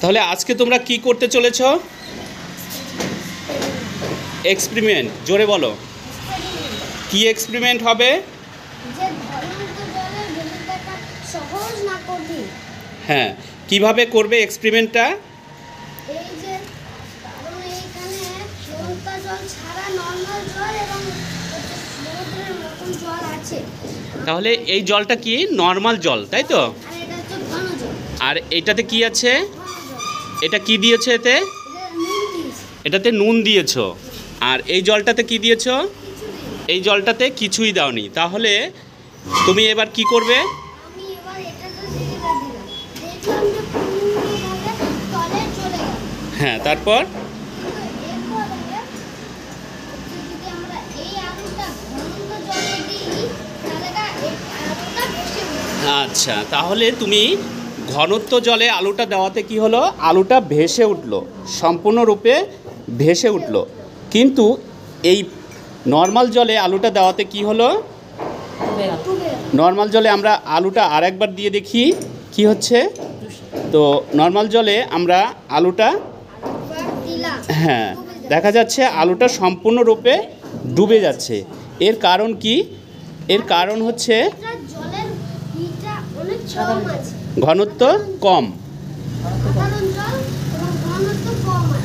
তাহলে আজকে তোমরা কি করতে চলেছ? এক্সপেরিমেন্ট। জোরে বলো, কি এক্সপেরিমেন্ট হবে? হ্যাঁ, কিভাবে করবে এক্সপেরিমেন্টটা? তাহলে এই জলটা কি নর্মাল জল, তাই তো? আর এটাতে কি আছে? এটা কি দিয়েছে? এটাতে নুন দিয়েছো। আর এই জলটাতে কি দিয়েছো? এই জলটাতে কিছুই দাওনি। তাহলে তুমি এবার কি করবে? হ্যাঁ, তারপর আচ্ছা, তাহলে তুমি ঘনত্ব জলে আলুটা দেওয়াতে কি হলো? আলুটা ভেসে উঠলো, সম্পূর্ণরূপে ভেসে উঠলো। কিন্তু এই নর্মাল জলে আলুটা দেওয়াতে কি হলো? নর্মাল জলে আমরা আলুটা আরেকবার দিয়ে দেখি কি হচ্ছে। তো নর্মাল জলে আমরা আলুটা, হ্যাঁ, দেখা যাচ্ছে আলুটা সম্পূর্ণরূপে ডুবে যাচ্ছে। এর কারণ কি? এর কারণ হচ্ছে ঘনত্ব কম।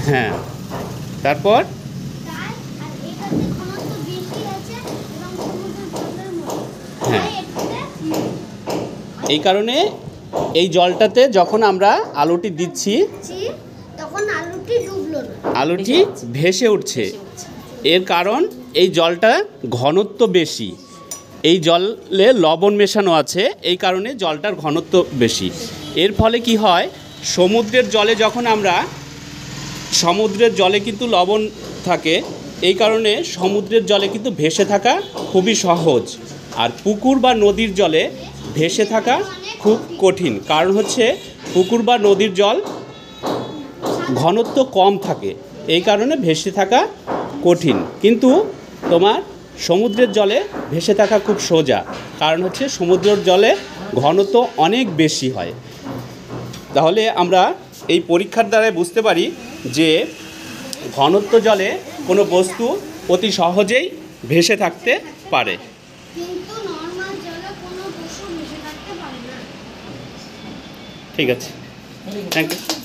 হ্যাঁ, তারপর হ্যাঁ, এই কারণে এই জলটাতে যখন আমরা আলুটি দিচ্ছি আলুটি ভেসে উঠছে। এর কারণ এই জলটা ঘনত্ব বেশি, এই জলে লবণ মেশানো আছে, এই কারণে জলটার ঘনত্ব বেশি। এর ফলে কি হয়? সমুদ্রের জলে যখন আমরা, সমুদ্রের জলে কিন্তু লবণ থাকে, এই কারণে সমুদ্রের জলে কিন্তু ভেসে থাকা খুবই সহজ। আর পুকুর বা নদীর জলে ভেসে থাকা খুব কঠিন। কারণ হচ্ছে পুকুর বা নদীর জল ঘনত্ব কম থাকে, এই কারণে ভেসে থাকা কঠিন। কিন্তু তোমার সমুদ্রের জলে ভেসে থাকা খুব সোজা, কারণ হচ্ছে সমুদ্রের জলে ঘনত্ব অনেক বেশি হয়। তাহলে আমরা এই পরীক্ষার দ্বারাই বুঝতে পারি যে ঘনত্ব জলে কোনো বস্তু অতি সহজেই ভেসে থাকতে পারে। ঠিক আছে, থ্যাংক ইউ।